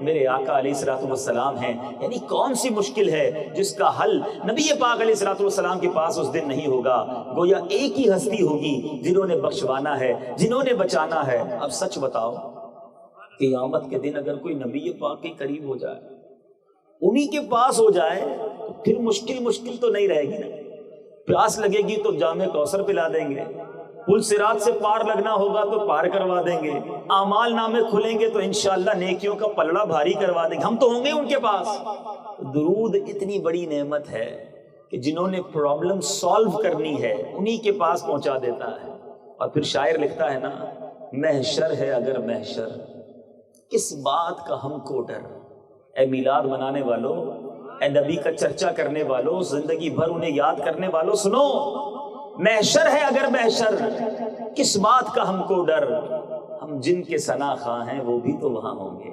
میرے آقا علیہ الصلوۃ والسلام ہیں۔ یعنی کون سی مشکل ہے جس کا حل نبی پاک علیہ الصلوۃ والسلام کے پاس اس دن نہیں ہوگا؟ گویا ایک ہی ہستی ہوگی جنہوں نے بخشوانا ہے، جنہوں نے بچانا ہے۔ اب سچ بتاؤ، قیامت کے دن اگر کوئی نبی پاک کے قریب ہو جائے، انہی کے پاس ہو جائے، تو پھر مشکل تو نہیں رہے گی نا۔ پیاس لگے گی تو جام کوثر پلا دیں گے، پل صراط سے پار لگنا ہوگا تو پار کروا دیں گے، اعمال نامے کھلیں گے تو انشاءاللہ نیکیوں کا پلڑا بھاری کروا دیں گے، ہم تو ہوں گے ان کے پاس۔ درود اتنی بڑی نعمت ہے کہ جنہوں نے پرابلم سالو کرنی ہے انہی کے پاس پہنچا دیتا ہے۔ اور پھر شاعر لکھتا ہے نا، محشر ہے اگر محشر، کس بات کا ہم کو ڈر۔ اے میلاد منانے والوں، اے نبی کا چرچا کرنے والوں، زندگی بھر انہیں یاد کرنے والوں، سنو، محشر ہے اگر محشر، کس بات کا ہم کو ڈر، ہم جن کے ثنا خواں ہیں وہ بھی تو وہاں ہوں گے۔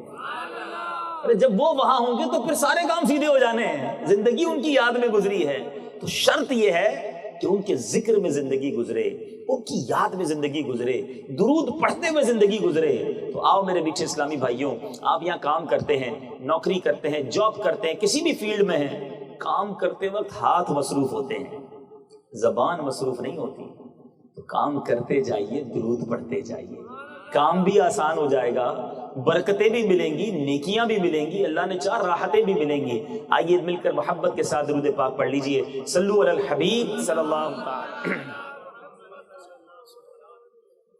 ارے جب وہ وہاں ہوں گے تو پھر سارے کام سیدھے ہو جانے ہیں۔ زندگی ان کی یاد میں گزری ہے، تو شرط یہ ہے کہ ان کے ذکر میں زندگی گزرے، ان کی یاد میں زندگی گزرے، درود پڑھتے ہوئے زندگی گزرے۔ تو آؤ میرے میٹھے اسلامی بھائیوں، آپ یہاں کام کرتے ہیں، نوکری کرتے ہیں، جاب کرتے ہیں، کسی بھی فیلڈ میں ہیں، کام کرتے وقت ہاتھ مصروف ہوتے ہیں، زبان مصروف نہیں ہوتی۔ تو کام کرتے جائیے، درود پڑھتے جائیے، کام بھی آسان ہو جائے گا، برکتیں بھی ملیں گی، نیکیاں بھی ملیں گی، اللہ نے چاہ راحتیں بھی ملیں گی۔ آئیے مل کر محبت کے ساتھ درود پاک پڑھ لیجئے، صلو علی الحبیب صلی اللہ علیہ وسلم۔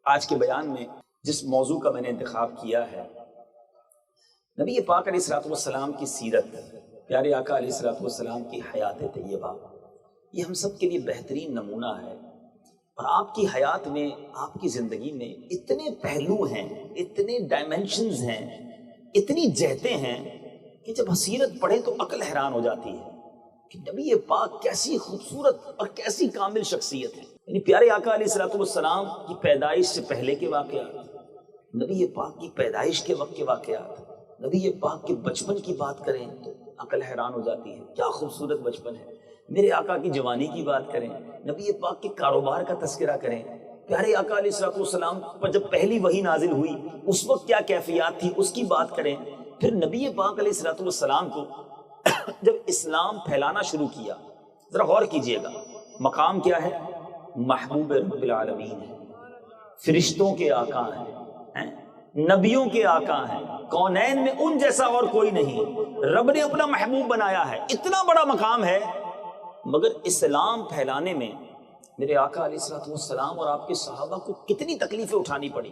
آج کے بیان میں جس موضوع کا میں نے انتخاب کیا ہے، نبی پاک علیہ الصلوۃ والسلام کی سیرت، پیارے آقا علیہ الصلوۃ والسلام کی حیات طیبہ، یہ ہم سب کے لیے بہترین نمونہ ہے۔ اور آپ کی حیات میں، آپ کی زندگی میں اتنے پہلو ہیں، اتنے ڈائمنشنز ہیں، اتنی جہتیں ہیں کہ جب سیرت پڑھے تو عقل حیران ہو جاتی ہے کہ نبی پاک کیسی خوبصورت اور کیسی کامل شخصیت ہے۔ یعنی پیارے آقا علیہ الصلوۃ والسلام کی پیدائش سے پہلے کے واقعات، نبی پاک کی پیدائش کے وقت کے واقعات، نبی پاک کے بچپن کی بات کریں تو عقل حیران ہو جاتی ہے، کیا خوبصورت بچپن ہے۔ میرے آقا کی جوانی کی بات کریں، نبی پاک کے کاروبار کا تذکرہ کریں، پیارے آقا علیہ الصلوۃ والسلام پر جب پہلی وحی نازل ہوئی اس وقت کیا کیفیات تھی اس کی بات کریں۔ پھر نبی پاک علیہ الصلوۃ والسلام کو جب اسلام پھیلانا شروع کیا، ذرا غور کیجئے گا، مقام کیا ہے؟ محبوب رب العالمین ہے، فرشتوں کے آقا ہیں، نبیوں کے آقا ہیں، کونین میں ان جیسا اور کوئی نہیں، رب نے اپنا محبوب بنایا ہے، اتنا بڑا مقام ہے۔ مگر اسلام پھیلانے میں میرے آقا علیہ الصلوۃ والسلام اور آپ کے صحابہ کو کتنی تکلیفیں اٹھانی پڑی،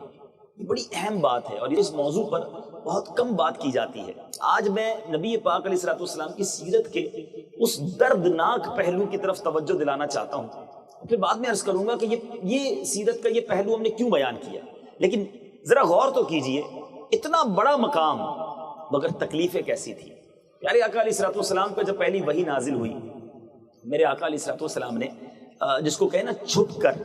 یہ بڑی اہم بات ہے اور اس موضوع پر بہت کم بات کی جاتی ہے۔ آج میں نبی پاک علیہ الصلوۃ والسلام کی سیرت کے اس دردناک پہلو کی طرف توجہ دلانا چاہتا ہوں، پھر بعد میں عرض کروں گا کہ یہ سیرت کا یہ پہلو ہم نے کیوں بیان کیا۔ لیکن ذرا غور تو کیجئے، اتنا بڑا مقام مگر تکلیفیں کیسی تھی۔ پیارے آقا علیہ الصلوۃ والسلام کا جب پہلی وحی نازل ہوئی، میرے آقا علیہ الصلوۃ والسلام نے جس کو کہے نا چھپ کر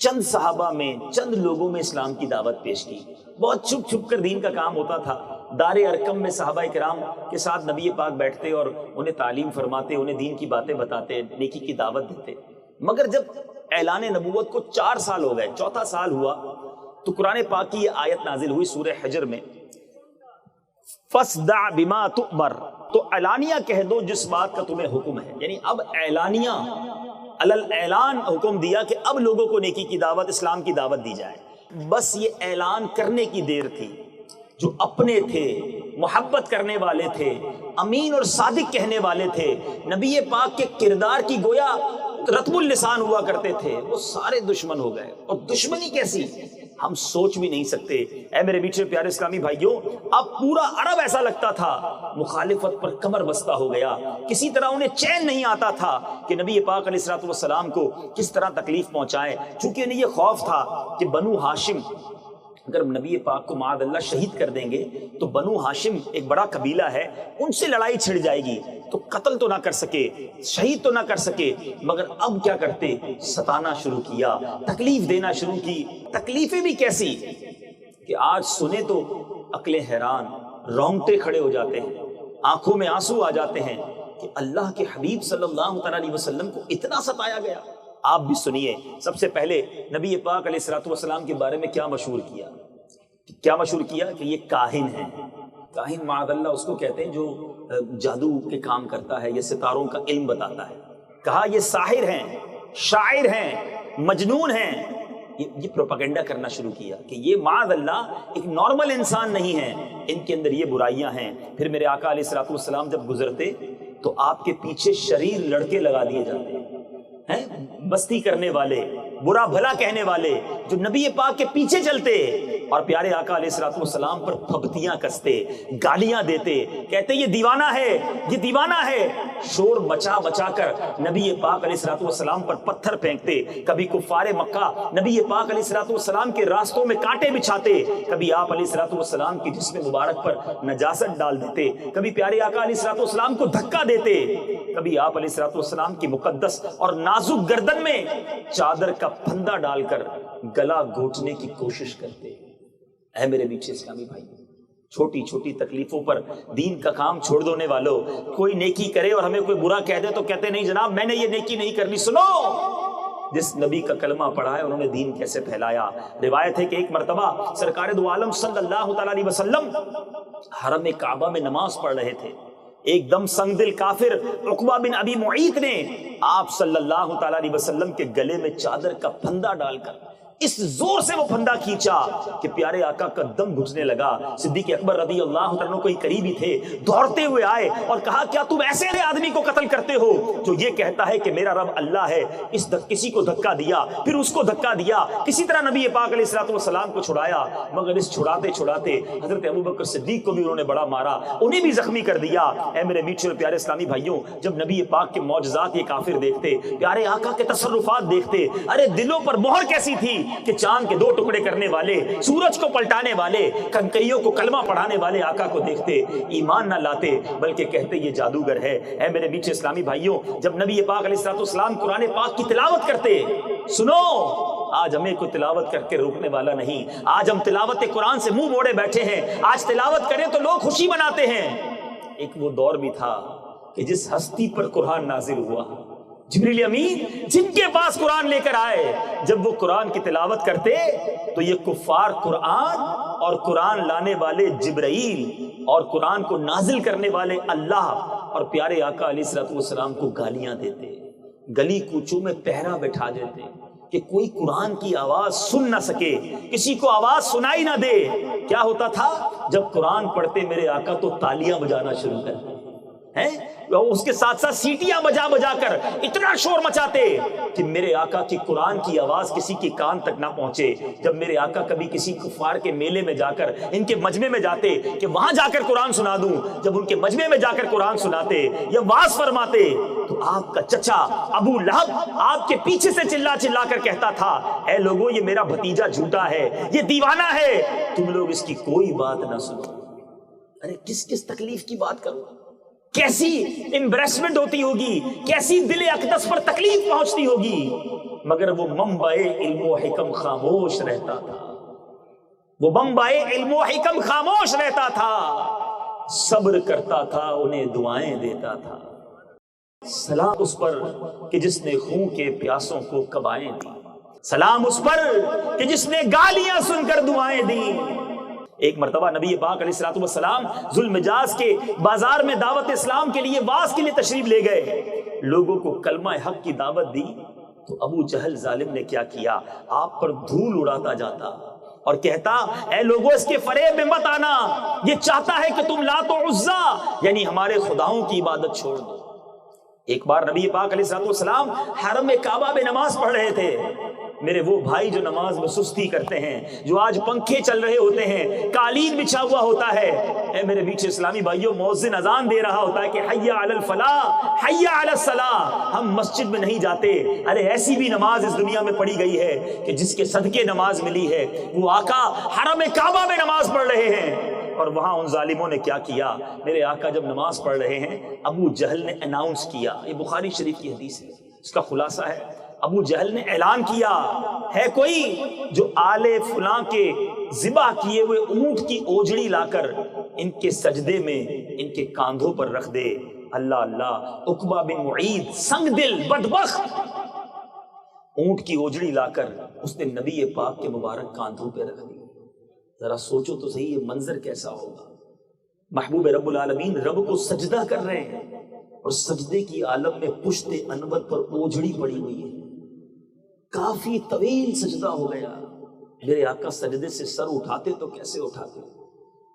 چند صحابہ میں، چند لوگوں میں اسلام کی دعوت پیش کی، بہت چھپ چھپ کر دین کا کام ہوتا تھا۔ دار ارقم میں صحابہ کرام کے ساتھ نبی پاک بیٹھتے اور انہیں تعلیم فرماتے، انہیں دین کی باتیں بتاتے، نیکی کی دعوت دیتے۔ مگر جب اعلان نبوت کو 4 سال ہو گئے، 4تھا سال ہوا، تو قرآن پاک کی یہ آیت نازل ہوئی سورہ حجر میں، فَاصْدَعْ بِمَا تُؤْمَرْ، تو اعلانیہ کہہ دو جس بات کا تمہیں حکم ہے۔ یعنی اب اعلانیہ اعلان حکم دیا کہ اب لوگوں کو نیکی کی دعوت، اسلام کی دعوت دی جائے۔ بس یہ اعلان کرنے کی دیر تھی۔ جو اپنے تھے، محبت کرنے والے تھے، امین اور صادق کہنے والے تھے، نبی پاک کے کردار کی گویا رتب اللسان ہوا کرتے تھے، وہ سارے دشمن ہو گئے۔ اور دشمنی کیسی ہم سوچ بھی نہیں سکتے۔ اے میرے میٹھے پیارے اسلامی بھائیوں، اب پورا عرب ایسا لگتا تھا مخالفت پر کمر بستہ ہو گیا، کسی طرح انہیں چین نہیں آتا تھا کہ نبی پاک علیہ الصلوۃ والسلام کو کس طرح تکلیف پہنچائے، چونکہ انہیں یہ خوف تھا کہ بنو ہاشم اگر نبی پاک کو معاذ اللہ شہید کر دیں گے تو بنو ہاشم ایک بڑا قبیلہ ہے، ان سے لڑائی چھڑ جائے گی، تو قتل تو نہ کر سکے، شہید تو نہ کر سکے، مگر اب کیا کرتے؟ ستانا شروع کیا، تکلیف دینا شروع کی۔ تکلیفیں بھی کیسی کہ آج سنے تو عقلیں حیران، رونگٹے کھڑے ہو جاتے ہیں، آنکھوں میں آنسو آ جاتے ہیں کہ اللہ کے حبیب صلی اللہ تعالیٰ علیہ وسلم کو اتنا ستایا گیا۔ آپ بھی سنیے، سب سے پہلے نبی پاک علیہ الصلوۃ والسلام کے بارے میں کیا مشہور کیا، کیا مشہور کیا کہ یہ کاہن ہے. کاہن معاذ اللہ اس کو کہتے ہیں جو جادو کے کام کرتا ہے یا ستاروں کا علم بتاتا ہے. کہا یہ ساحر ہیں، شاعر ہیں، مجنون ہیں. یہ پروپیگنڈا کرنا شروع کیا کہ یہ معاذ اللہ ایک نارمل انسان نہیں ہے، ان کے اندر یہ برائیاں ہیں. پھر میرے آقا علیہ الصلوۃ والسلام جب گزرتے تو آپ کے پیچھے شریر لڑکے لگا دیے جاتے ہیں، بستی کرنے والے، برا بھلا کہنے والے، جو نبی پاک کے پیچھے چلتے اور پیارے آقا علیہ الصلوۃ والسلام پر پھبتیاں کستے، گالیاں دیتے، کہتے یہ دیوانہ ہے، یہ دیوانہ ہے. شور مچا مچا کر نبی پاک علیہ الصلوۃ والسلام پر پتھر پھینکتے. کبھی کفار مکہ نبی پاک علیہ الصلوۃ والسلام کے راستوں میں کانٹے بچھاتے، کبھی آپ علیہ الصلوۃ والسلام کی جسم مبارک پر نجاست ڈال دیتے، کبھی پیارے آقا علیہ الصلوۃ والسلام کو دھکا دیتے، کبھی آپ علیہ الصلوۃ والسلام کی مقدس اور نازک گردن میں چادر کا پھندا ڈال کر گلا گھونٹنے کی کوشش کرتے. اے میرے میٹھے اسلامی بھائی، چھوٹی چھوٹی تکلیفوں پر دین کا کام چھوڑ دونے والوں، کوئی نیکی کرے اور ہمیں کوئی برا کہہ دے تو کہتے نہیں جناب میں نے یہ نیکی نہیں کرنی. سنو جس نبی کا کلمہ پڑھا ہے انہوں نے دین کیسے پھیلایا. روایت ہے کہ ایک مرتبہ سرکار دو عالم صلی اللہ تعالی علیہ وسلم حرم کعبہ میں نماز پڑھ رہے تھے. ایک دم سنگ دل کافر عقبہ بن ابی معیط نے آپ صلی اللہ تعالی علیہ وسلم کے گلے میں چادر کا پھندا ڈال کر اس زور سے وہ پھندا کھینچا کہ پیارے آقا کا دم گھٹنے لگا. صدیق اکبر رضی اللہ تعالیٰ کوئی قریبی تھے، دوڑتے ہوئے آئے اور کہا کیا تم ایسے آدمی کو قتل کرتے ہو جو یہ کہتا ہے کہ میرا رب اللہ ہے؟ کسی کو دھکا دیا، پھر اس کو دھکا دیا، کسی طرح نبی پاک علیہ الصلوۃ والسلام کو چھڑایا، مگر اس چھڑاتے چھڑاتے حضرت ابوبکر صدیق کو بھی انہوں نے بڑا مارا، انہیں بھی زخمی کر دیا. اے میرے میٹھے اور پیارے اسلامی بھائیوں، جب نبی پاک کے معجزات یہ کافر دیکھتے، پیارے آقا کے تصرفات دیکھتے، ارے دلوں پر مہر کیسی تھی کہ چاند کے 2 ٹکڑے کرنے والے، سورج کو پلٹانے والے، کنکریوں کو کلمہ پڑھانے والے آقا کو دیکھتے ایمان نہ لاتے بلکہ کہتے یہ جادوگر ہے. اے میرے میٹھے اسلامی بھائیوں، جب نبی پاک علیہ الصلوۃ والسلام قرآن پاک کی تلاوت کرتے، سنو آج ہمیں کوئی تلاوت کر کے روکنے والا نہیں. آج ہم تلاوت قرآن سے منہ موڑے بیٹھے ہیں. آج تلاوت کریں تو لوگ خوشی مناتے ہیں. ایک وہ دور بھی تھا کہ جس ہستی پر قرآن نازل ہوا، جبریل امین جن کے پاس قرآن لے کر آئے، جب وہ قرآن کی تلاوت کرتے تو یہ کفار قرآن اور قرآن لانے والے جبرائیل اور قرآن کو نازل کرنے والے اللہ اور پیارے آقا علیہ الصلوۃ والسلام کو گالیاں دیتے، گلی کوچوں میں پہرا بٹھا دیتے کہ کوئی قرآن کی آواز سن نہ سکے، کسی کو آواز سنائی نہ دے. کیا ہوتا تھا جب قرآن پڑھتے میرے آقا تو تالیاں بجانا شروع کرتے ہیں، اس کے ساتھ ساتھ سیٹیاں بجا بجا کر اتنا شور مچاتے کہ میرے آقا کی قرآن کی آواز کسی کے کان تک نہ پہنچے. جب میرے آقا کبھی کسی کفار کے میلے میں جا کر ان کے مجمع میں جاتے کہ وہاں جا کر قرآن سنا دوں، جب ان کے مجمع میں جا کر قرآن سناتے یا واعظ فرماتے تو آپ کا چچا ابو لہب آپ کے پیچھے سے چلا چلا کر کہتا تھا اے لوگوں یہ میرا بھتیجا جھوٹا ہے، یہ دیوانہ ہے، تم لوگ اس کی کوئی بات نہ سنو. ارے کس تکلیف کی بات کروں، کیسی امبریسمنٹ ہوتی ہوگی، کیسی دل اقدس پر تکلیف پہنچتی ہوگی. مگر وہ منبع علم و حکم خاموش رہتا تھا، وہ منبع علم و حکم خاموش رہتا تھا، صبر کرتا تھا، انہیں دعائیں دیتا تھا. سلام اس پر کہ جس نے خون کے پیاسوں کو کبائیں دی، سلام اس پر کہ جس نے گالیاں سن کر دعائیں دی. ایک مرتبہ نبی پاک علیہ الصلوۃ والسلام ذوالمجاز کے بازار میں دعوت اسلام کے لیے واعظ کے لیے تشریف لے گئے، لوگوں کو کلمہ حق کی دعوت دی تو ابو جہل ظالم نے کیا کیا، آپ پر دھول اڑاتا جاتا اور کہتا اے لوگوں اس کے فریب میں مت آنا، یہ چاہتا ہے کہ تم لات و عزا یعنی ہمارے خداؤں کی عبادت چھوڑ دو. ایک بار نبی پاک علیہ الصلوۃ والسلام حرم کعبہ میں نماز پڑھ رہے تھے. میرے وہ بھائی جو نماز میں سستی کرتے ہیں، جو آج پنکھے چل رہے ہوتے ہیں، قالین بچھا ہوا ہوتا ہے، اے میرے میٹھے اسلامی بھائیوں مؤذن اذان دے رہا ہوتا ہے کہ حی علی الفلاح حی علی الصلاح، ہم مسجد میں نہیں جاتے. ارے ایسی بھی نماز اس دنیا میں پڑھی گئی ہے کہ جس کے صدقے نماز ملی ہے، وہ آقا حرم کعبہ میں نماز پڑھ رہے ہیں. اور وہاں ان ظالموں نے کیا کیا، میرے آقا جب نماز پڑھ رہے ہیں ابو جہل نے اناؤنس کیا، یہ بخاری شریف کی حدیث ہے، اس کا خلاصہ ہے ابو جہل نے اعلان کیا ہے کوئی جو آل فلاں کے ذبح کیے ہوئے اونٹ کی اوجڑی لا کر ان کے سجدے میں ان کے کاندھوں پر رکھ دے. اللہ اللہ، عقبہ بن معیط سنگ دل بدبخت اونٹ کی اوجڑی لا کر اس نے نبی پاک کے مبارک کاندھوں پہ رکھ دی. ذرا سوچو تو صحیح یہ منظر کیسا ہوگا. محبوب رب العالمین رب کو سجدہ کر رہے ہیں اور سجدے کی عالم میں پشت انور پر اوجھڑی پڑی ہوئی ہے. کافی طویل سجدہ ہو گیا. میرے آقا سجدے سے سر اٹھاتے تو کیسے اٹھاتے؟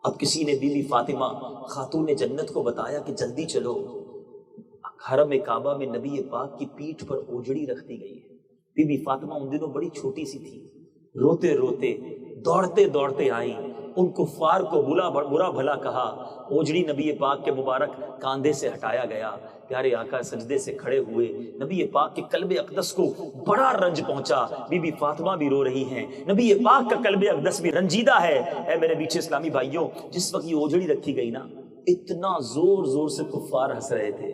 اب کسی نے بی بی فاطمہ خاتون جنت کو بتایا کہ جلدی چلو، حرم کعبہ میں نبی پاک کی پیٹھ پر اوجڑی رکھ دی گئی ہے. بی بی فاطمہ ان دنوں بڑی چھوٹی سی تھی. روتے روتے دوڑتے دوڑتے آئیں. ان کفار کو برا بھلا کہا. اوجڑی نبی پاک کے مبارک کاندھے سے ہٹایا گیا. پیارے آقا سجدے سے کھڑے ہوئے. نبی پاک کے قلب اقدس کو بڑا رنج پہنچا. بی بی فاطمہ بھی رو رہی ہیں، نبی پاک کا قلب اقدس بھی رنجیدہ ہے. اے میرے میٹھے اسلامی بھائیوں، جس وقت یہ اوجڑی رکھی گئی نا، اتنا زور زور سے کفار ہنس رہے تھے،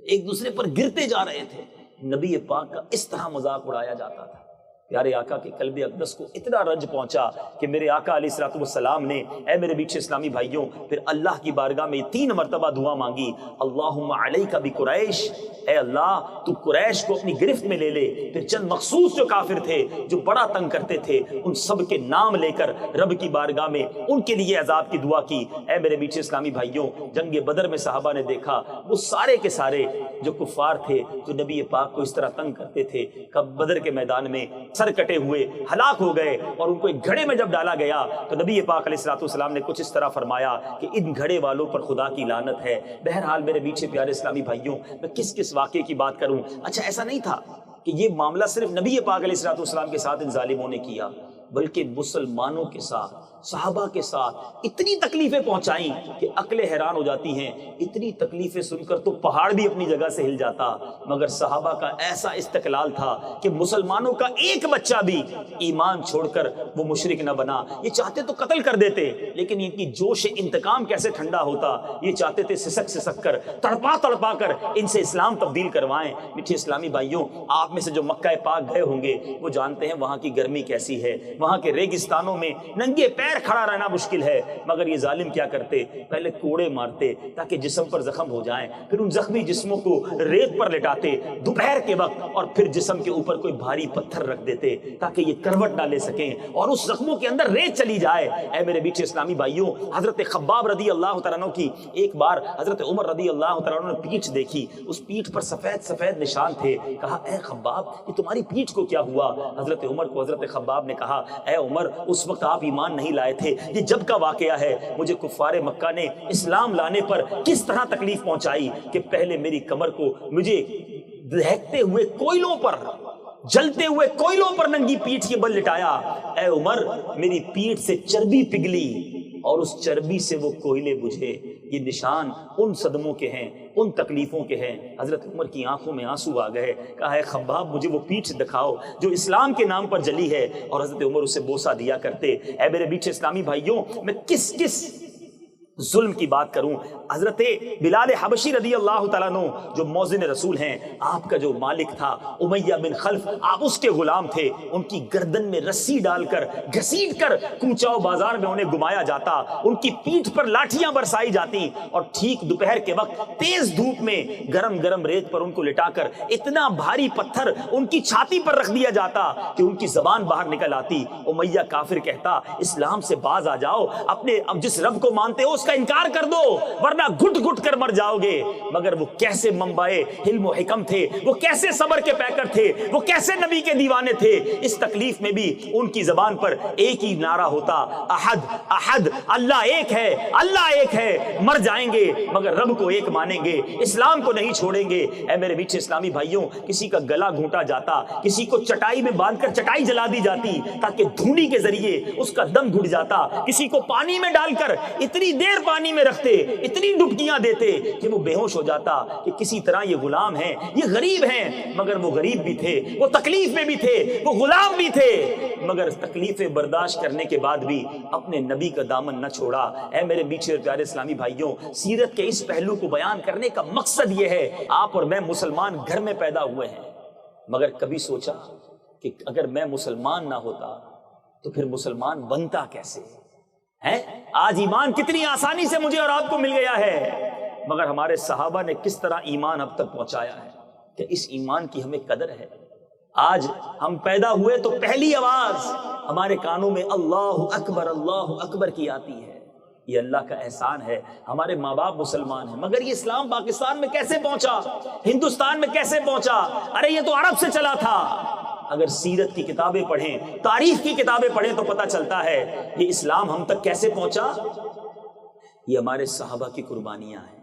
ایک دوسرے پر گرتے جا رہے تھے. نبی پاک کا اس طرح مذاق اڑایا جاتا تھا. پیارے آقا کے قلب اقدس کو اتنا رنج پہنچا کہ میرے آقا علیہ الصلوۃ والسلام نے، اے میرے میٹھے اسلامی بھائیوں، پھر اللہ کی بارگاہ میں 3 مرتبہ دعا مانگی. اللہم علیک بقریش، اے اللہ تو قریش کو اپنی گرفت میں لے لے. پھر چند مخصوص جو کافر تھے جو بڑا تنگ کرتے تھے، ان سب کے نام لے کر رب کی بارگاہ میں ان کے لیے عذاب کی دعا کی. اے میرے میٹھے اسلامی بھائیوں، جنگ بدر میں صحابہ نے دیکھا وہ سارے کے سارے جو کفار تھے جو نبی پاک کو اس طرح تنگ کرتے تھے، کب بدر کے میدان میں سر کٹے ہوئے ہلاک ہو گئے. اور ان کو ایک گھڑے میں جب ڈالا گیا تو نبی پاک علیہ الصلوۃ والسلام نے کچھ اس طرح فرمایا کہ ان گھڑے والوں پر خدا کی لعنت ہے. بہرحال میرے میٹھے پیارے اسلامی بھائیوں، میں کس واقعے کی بات کروں. اچھا، ایسا نہیں تھا کہ یہ معاملہ صرف نبی پاک علیہ الصلوۃ والسلام کے ساتھ ان ظالموں نے کیا، بلکہ مسلمانوں کے ساتھ، صحابہ کے ساتھ اتنی تکلیفیں پہنچائیں کہ عقلیں حیران ہو جاتی ہیں. اتنی تکلیفیں سن کر تو پہاڑ بھی اپنی جگہ سے ہل جاتا، مگر صحابہ کا ایسا استقلال تھا کہ مسلمانوں کا ایک بچہ بھی ایمان چھوڑ کر وہ مشرک نہ بنا. یہ چاہتے تو قتل کر دیتے، لیکن ان کی جوش انتقام کیسے ٹھنڈا ہوتا، یہ چاہتے تھے سسک کر، تڑپا کر ان سے اسلام تبدیل کروائیں. میٹھے اسلامی بھائیوں، آپ میں سے جو مکہ پاک گئے ہوں گے وہ جانتے ہیں وہاں کی گرمی کیسی ہے. وہاں کے ریگستانوں میں ننگے پیر کھڑا رہنا مشکل ہے، مگر یہ ظالم کیا کرتے، پہلے کوڑے مارتے تاکہ جسم پر زخم ہو جائیں، پھر ان زخمی جسموں کو ریت پر لٹاتے دوپہر کے وقت، اور پھر جسم کے اوپر کوئی بھاری پتھر رکھ دیتے تاکہ یہ کروٹ نہ لے سکیں اور اس زخموں کے اندر ریت چلی جائے. اے میرے میٹھے اسلامی بھائیوں، حضرت خباب رضی اللہ تعالیٰ عنہ کی ایک بار حضرت عمر رضی اللہ تعالیٰ عنہ نے پیٹھ دیکھی، اس پیٹھ پر سفید سفید نشان تھے. کہا اے خباب، یہ تمہاری پیٹھ کو کیا ہوا؟ حضرت عمر کو حضرت خباب نے کہا اے عمر، اس وقت آپ ایمان نہیں لائے تھے، یہ جب کا واقعہ ہے. مجھے کفار مکہ نے اسلام لانے پر کس طرح تکلیف پہنچائی کہ پہلے میری کمر کو مجھے دہکتے ہوئے کوئلوں پر، جلتے ہوئے کوئلوں پر ننگی پیٹھ کے بل لٹایا. اے عمر، میری پیٹھ سے چربی پگھلی اور اس چربی سے وہ کوئلے بجھے. یہ نشان ان صدموں کے ہیں، ان تکلیفوں کے ہیں. حضرت عمر کی آنکھوں میں آنسو آ گئے. کہا ہے خباب، مجھے وہ پیٹھ دکھاؤ جو اسلام کے نام پر جلی ہے. اور حضرت عمر اسے بوسہ دیا کرتے. اے میرے میٹھے اسلامی بھائیوں، میں کس ظلم کی بات کروں. حضرت بلال حبشی رضی اللہ تعالیٰ عنہ جو موذن رسول ہیں، آپ کا جو مالک تھا امیہ بن خلف، آپ اس کے غلام تھے. ان کی گردن میں رسی ڈال کر گھسیٹ کر کوچہ و بازار میں انہیں گھمایا جاتا، ان کی پیٹھ پر لاٹھیاں برسائی جاتی، اور ٹھیک دوپہر کے وقت تیز دھوپ میں گرم گرم ریت پر ان کو لٹا کر اتنا بھاری پتھر ان کی چھاتی پر رکھ دیا جاتا کہ ان کی زبان باہر نکل آتی. امیہ کافر کہتا اسلام سے باز آ جاؤ، اپنے اب جس رب کو مانتے ہو اس کا انکار کر دو ورنہ گھٹ گھٹ کر مر جاؤ گے. مگر وہ کیسے منبعے حلم و حکم تھے، وہ کیسے صبر کے پیکر تھے، وہ کیسے نبی کے دیوانے تھے. اس تکلیف میں بھی ان کی زبان پر ایک ہی نعرہ ہوتا، احد احد، اللہ ایک ہے، اللہ ایک ہے. مر جائیں گے مگر رب کو ایک مانیں گے، اسلام کو نہیں چھوڑیں گے. اے میرے میٹھے اسلامی بھائیوں، کسی کا گلا گھونٹا جاتا، کسی کو چٹائی میں باندھ کر چٹائی جلا دی جاتی تاکہ دھونی کے ذریعے اس کا دم گھٹ جاتا. کسی کو پانی میں ڈال کر اتنی دیر پانی میں رکھتے، اتنی ڈبکیاں دیتے کہ وہ بے ہوش ہو جاتا کہ کسی طرح یہ غلام ہیں، یہ غریب ہیں. مگر وہ غریب بھی تھے، وہ تکلیف میں بھی تھے، وہ غلام بھی تھے، مگر تکلیفیں برداشت کرنے کے بعد بھی اپنے نبی کا دامن نہ چھوڑا. اے میرے میٹھے اور پیارے اسلامی بھائیوں، سیرت کے اس پہلو کو بیان کرنے کا مقصد یہ ہے، آپ اور میں مسلمان گھر میں پیدا ہوئے ہیں، مگر کبھی سوچا کہ اگر میں مسلمان نہ ہوتا تو پھر مسلمان بنتا کیسے ہے؟ آج ایمان کتنی آسانی سے مجھے اور آپ کو مل گیا ہے، مگر ہمارے صحابہ نے کس طرح ایمان اب تک پہنچایا ہے کہ اس ایمان کی ہمیں قدر ہے. آج ہم پیدا ہوئے تو پہلی آواز ہمارے کانوں میں اللہ اکبر کی آتی ہے. یہ اللہ کا احسان ہے. ہمارے ماں باپ مسلمان ہیں مگر یہ اسلام پاکستان میں کیسے پہنچا, ہندوستان میں کیسے پہنچا؟ ارے یہ تو عرب سے چلا تھا. اگر سیرت کی کتابیں پڑھیں, تاریخ کی کتابیں پڑھیں تو پتہ چلتا ہے یہ اسلام ہم تک کیسے پہنچا. یہ ہمارے صحابہ کی قربانیاں ہیں.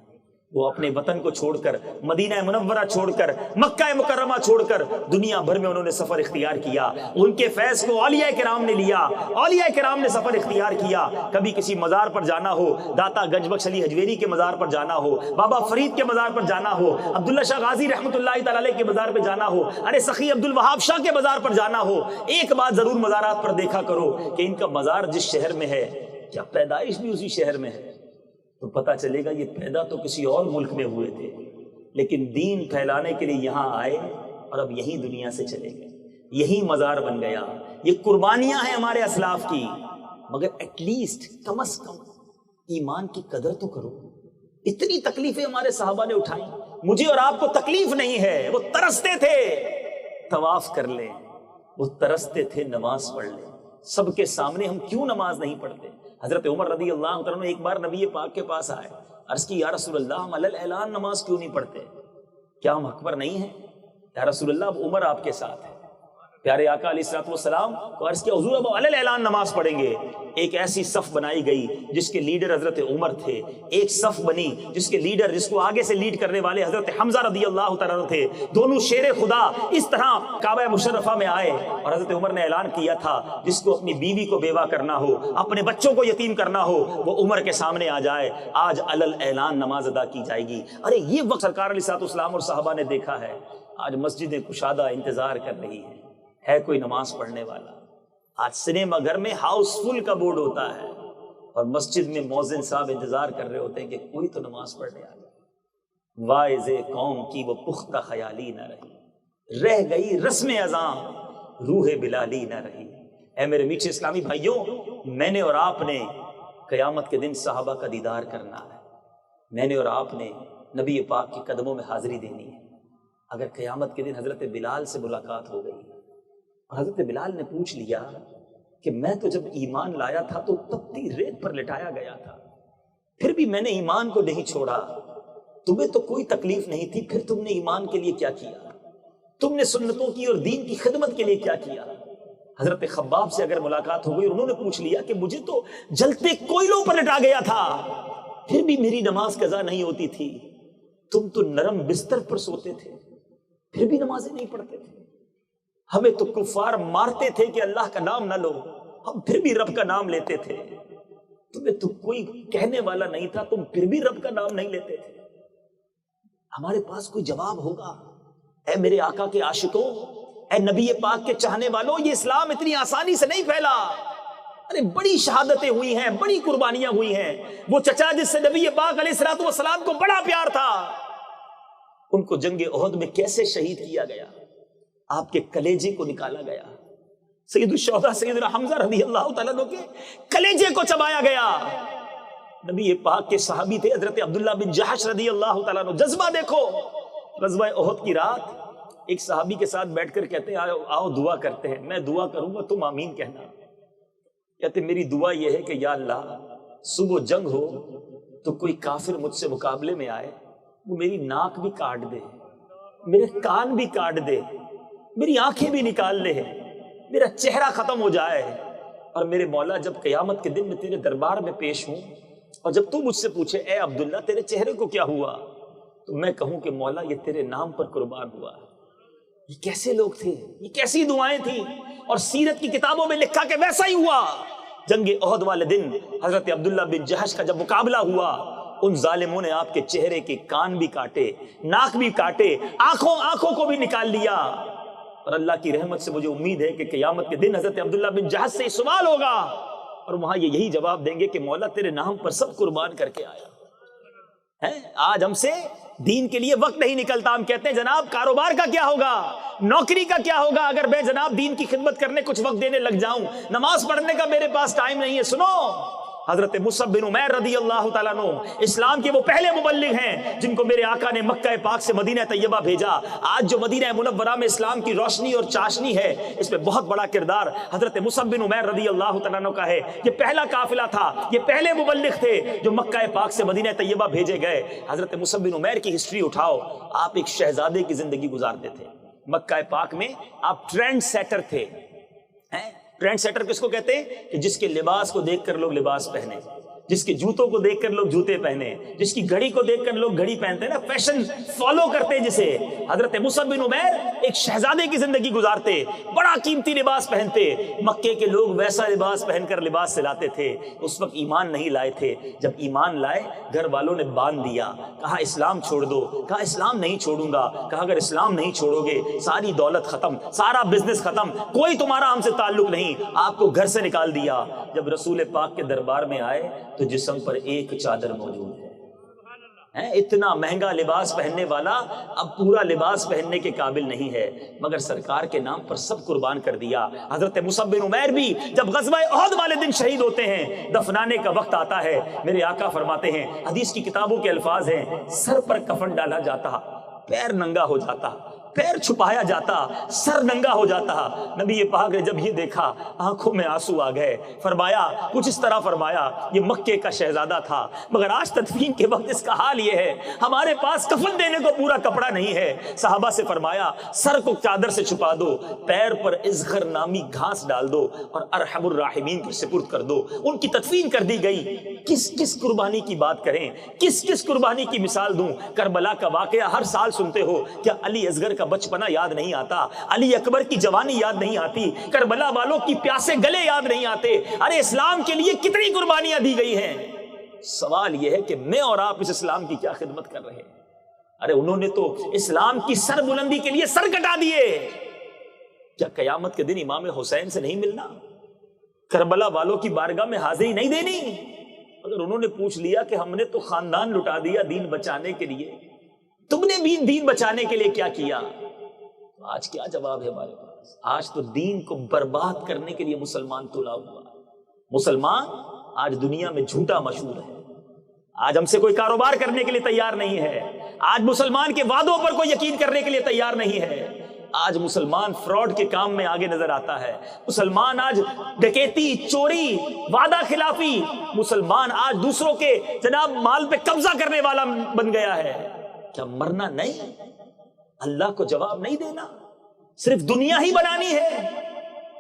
وہ اپنے وطن کو چھوڑ کر, مدینہ منورہ چھوڑ کر, مکہ مکرمہ چھوڑ کر دنیا بھر میں انہوں نے سفر اختیار کیا. ان کے فیض کو اولیاء کرام نے لیا, اولیاء کرام نے سفر اختیار کیا. کبھی کسی مزار پر جانا ہو, داتا گنج بخش علی حجویری کے مزار پر جانا ہو, بابا فرید کے مزار پر جانا ہو, عبداللہ شاہ غازی رحمۃ اللہ تعالی علیہ کے مزار پہ جانا ہو, ارے سخی عبد الوہاب شاہ کے مزار پر جانا ہو, ایک بات ضرور مزارات پر دیکھا کرو کہ ان کا مزار جس شہر میں ہے کیا پیدائش بھی اسی شہر میں ہے. تو پتہ چلے گا یہ پیدا تو کسی اور ملک میں ہوئے تھے لیکن دین پھیلانے کے لیے یہاں آئے اور اب یہی دنیا سے چلے گئے, یہی مزار بن گیا. یہ قربانیاں ہیں ہمارے اسلاف کی. مگر ایٹ لیسٹ کم از کم ایمان کی قدر تو کرو. اتنی تکلیفیں ہمارے صحابہ نے اٹھائیں, مجھے اور آپ کو تکلیف نہیں ہے. وہ ترستے تھے طواف کر لیں, وہ ترستے تھے نماز پڑھ لیں. سب کے سامنے ہم کیوں نماز نہیں پڑھتے؟ حضرت عمر رضی اللہ عنہ ایک بار نبی پاک کے پاس آئے, عرض کی یا رسول اللہ ہم علی الاعلان نماز کیوں نہیں پڑھتے؟ کیا ہم اکبر نہیں ہیں؟ یا رسول اللہ اب عمر آپ کے ساتھ ہے. پیارے آقا علیہ الصلوۃ والسلام کو عرض کیا حضور اب علی الاعلان نماز پڑھیں گے. ایک ایسی صف بنائی گئی جس کے لیڈر حضرت عمر تھے, ایک صف بنی جس کے لیڈر, جس کو آگے سے لیڈ کرنے والے حضرت حمزہ رضی اللہ تعالیٰ عنہ تھے. دونوں شیر خدا اس طرح کعبہ مشرفہ میں آئے اور حضرت عمر نے اعلان کیا تھا جس کو اپنی بیوی کو بیوہ کرنا ہو, اپنے بچوں کو یتیم کرنا ہو, وہ عمر کے سامنے آ جائے, آج علی الاعلان نماز ادا کی جائے گی. ارے یہ وقت سرکار علیہ الصلوۃ والسلام اور صحابہ نے دیکھا ہے. آج مسجدیں کشادہ انتظار کر رہی ہیں, ہے کوئی نماز پڑھنے والا؟ آج سنیما گھر میں ہاؤس فل کا بورڈ ہوتا ہے اور مسجد میں مؤذن صاحب انتظار کر رہے ہوتے ہیں کہ کوئی تو نماز پڑھنے آ جائے. واعظ قوم کی وہ پختہ خیالی نہ رہی, رہ گئی رسم اذاں روح بلالی نہ رہی. اے میرے میٹھے اسلامی بھائیوں, میں نے اور آپ نے قیامت کے دن صحابہ کا دیدار کرنا ہے. میں نے اور آپ نے نبی پاک کے قدموں میں حاضری دینی ہے. اگر قیامت کے دن حضرت بلال سے ملاقات ہو گئی اور حضرت بلال نے پوچھ لیا کہ میں تو جب ایمان لایا تھا تو تپتی ریت پر لٹایا گیا تھا, پھر بھی میں نے ایمان کو نہیں چھوڑا, تمہیں تو کوئی تکلیف نہیں تھی, پھر تم نے ایمان کے لیے کیا کیا؟ تم نے سنتوں کی اور دین کی خدمت کے لیے کیا کیا؟ حضرت خباب سے اگر ملاقات ہو گئی, انہوں نے پوچھ لیا کہ مجھے تو جلتے کوئلوں پر لٹا گیا تھا, پھر بھی میری نماز قضا نہیں ہوتی تھی. تم تو نرم بستر پر سوتے تھے, پھر بھی نمازیں نہیں پڑھتے تھے. ہمیں تو کفار مارتے تھے کہ اللہ کا نام نہ لو, ہم پھر بھی رب کا نام لیتے تھے. تمہیں تو کوئی کہنے والا نہیں تھا, تم پھر بھی رب کا نام نہیں لیتے تھے. ہمارے پاس کوئی جواب ہوگا؟ اے میرے آقا کے عاشقوں, اے نبی پاک کے چاہنے والوں, یہ اسلام اتنی آسانی سے نہیں پھیلا. ارے بڑی شہادتیں ہوئی ہیں, بڑی قربانیاں ہوئی ہیں. وہ چچا جس سے نبی پاک علیہ الصلوۃ والسلام کو بڑا پیار تھا, ان کو جنگ احد میں کیسے شہید کیا گیا؟ آپ کے کلیجے کو نکالا گیا. سید الشہداء سیدنا حمزہ رضی اللہ تعالیٰ عنہ کے کلیجے کو چبایا گیا. نبی پاک کے صحابی تھے حضرت عبداللہ بن جحش رضی اللہ تعالیٰ عنہ. جذبہ دیکھو, غزوہ احد کی رات ایک صحابی کے ساتھ بیٹھ کر کہتے ہیں آؤ دعا کرتے ہیں, میں دعا کروں گا تم آمین کہنا. کہتے میری دعا یہ ہے کہ یا اللہ صبح جنگ ہو تو کوئی کافر مجھ سے مقابلے میں آئے, وہ میری ناک بھی کاٹ دے, میرے کان بھی کاٹ دے, میری آنکھیں بھی نکال لے, میرا چہرہ ختم ہو جائے, اور میرے مولا جب قیامت کے دن میں تیرے دربار میں پیش ہوں اور جب تو مجھ سے پوچھے اے عبداللہ تیرے چہرے کو کیا ہوا, تو میں کہوں کہ مولا یہ تیرے نام پر قربان ہوا. یہ کیسے لوگ تھے, یہ کیسی دعائیں تھیں, اور سیرت کی کتابوں میں لکھا کہ ویسا ہی ہوا. جنگ احد والے دن حضرت عبداللہ بن جحش کا جب مقابلہ ہوا, ان ظالموں نے آپ کے چہرے کے کان بھی کاٹے, ناک بھی کاٹے, آنکھوں کو بھی نکال لیا. اور اللہ کی رحمت سے مجھے امید ہے کہ قیامت کے دن حضرت عبداللہ بن جحش سے سوال ہوگا اور وہاں یہ یہی جواب دیں گے کہ مولا تیرے نام پر سب قربان کر کے آیا ہے. آج ہم سے دین کے لیے وقت نہیں نکلتا. ہم کہتے ہیں جناب کاروبار کا کیا ہوگا, نوکری کا کیا ہوگا اگر میں جناب دین کی خدمت کرنے کچھ وقت دینے لگ جاؤں, نماز پڑھنے کا میرے پاس ٹائم نہیں ہے. سنو, حضرت مصعب بن عمیر رضی اللہ تعالیٰ عنہ اسلام کے وہ پہلے مبلغ ہیں جن کو میرے آقا نے مکہ پاک سے مدینہ طیبہ بھیجا. آج جو مدینہ منورہ میں اسلام کی روشنی اور چاشنی ہے، اس میں بہت بڑا کردار حضرت مصعب بن عمیر رضی اللہ تعالیٰ عنہ کا ہے. یہ پہلا قافلہ تھا، یہ پہلے مبلغ تھے جو مکہ پاک سے مدینہ طیبہ بھیجے گئے. حضرت مصعب بن عمیر کی ہسٹری اٹھاؤ، آپ ایک شہزادے کی زندگی گزارتے تھے. مکہ پاک میں آپ ٹرینڈ سیٹر تھے. ٹرینڈ سیٹر کس کو کہتے ہیں؟ کہ جس کے لباس کو دیکھ کر لوگ لباس پہنے، جس کے جوتوں کو دیکھ کر لوگ جوتے پہنے، جس کی گھڑی کو دیکھ کر لوگ گھڑی پہنتے ہیں نا، فیشن فالو کرتے ہیں جسے. حضرت مصعب بن عمیر ایک شہزادے کی زندگی گزارتے، بڑا قیمتی لباس پہنتے. مکے کے لوگ ویسا لباس پہن کر لباس سلاتے تھے. اس وقت ایمان نہیں لائے تھے. جب ایمان لائے گھر والوں نے باندھ دیا، کہا اسلام چھوڑ دو. کہا اسلام نہیں چھوڑوں گا. کہا اگر اسلام نہیں چھوڑو گے ساری دولت ختم، سارا بزنس ختم، کوئی تمہارا ہم سے تعلق نہیں. آپ کو گھر سے نکال دیا. جب رسول پاک کے دربار میں آئے تو جسم پر ایک چادر موجود ہے. اتنا مہنگا لباس پہننے والا اب پورا لباس پہننے کے قابل نہیں ہے، مگر سرکار کے نام پر سب قربان کر دیا. حضرت مصعب بن عمیر بھی جب غزوہ احد والے دن شہید ہوتے ہیں، دفنانے کا وقت آتا ہے، میرے آقا فرماتے ہیں، حدیث کی کتابوں کے الفاظ ہیں، سر پر کفن ڈالا جاتا، پیر ننگا ہو جاتا، پیر چھپایا جاتا، سر ننگا ہو جاتا. نبی پاک نے جب یہ دیکھا آنکھوں میں آنسو آ گئے. فرمایا کچھ اس طرح فرمایا، یہ مکے کا شہزادہ تھا، مگر آج تدفین کے وقت اس کا حال یہ ہے، ہمارے پاس کفن دینے کو پورا کپڑا نہیں ہے. صحابہ سے فرمایا سر کو چادر سے چھپا دو، پیر پر ازخر نامی گھاس ڈال دو اور ارحم الراحمین کو سپرد کر دو. ان کی تدفین کر دی گئی. کس کس قربانی کی بات کریں، کس کس قربانی کی مثال دوں. کربلا کا واقعہ ہر سال سنتے ہو. کیا علی اصغر کا بچپنا یاد نہیں آتا؟ علی اکبر کی جوانی یاد نہیں آتی؟ کربلا والوں کی پیاسے گلے یاد نہیں آتے؟ ارے اسلام کے لیے کتنی قربانیاں دی گئی ہیں. سوال یہ ہے کہ میں اور آپ اس اسلام کی کیا خدمت کر رہے ہیں؟ ارے انہوں نے تو اسلام کی سر بلندی کے لیے سر کٹا دیے. کیا قیامت کے دن امام حسین سے نہیں ملنا؟ کربلا والوں کی بارگاہ میں حاضری نہیں دینی؟ اگر انہوں نے پوچھ لیا کہ ہم نے تو خاندان لٹا دیا دین بچانے کے لیے، تم نے بھی دین بچانے کے لیے کیا کیا؟ تو آج کیا جواب ہے ہمارے پاس؟ آج تو دین کو برباد کرنے کے لیے مسلمان تلا ہوا ہے. مسلمان آج دنیا میں جھوٹا مشہور ہے. آج ہم سے کوئی کاروبار کرنے کے لیے تیار نہیں ہے. آج مسلمان کے وعدوں پر کوئی یقین کرنے کے لیے تیار نہیں ہے. آج مسلمان فراڈ کے کام میں آگے نظر آتا ہے. مسلمان آج ڈکیتی، چوری، وعدہ خلافی، مسلمان آج دوسروں کے جناب مال پہ قبضہ کرنے والا بن گیا ہے. کیا مرنا نہیں؟ اللہ کو جواب نہیں دینا؟ صرف دنیا ہی بنانی ہے؟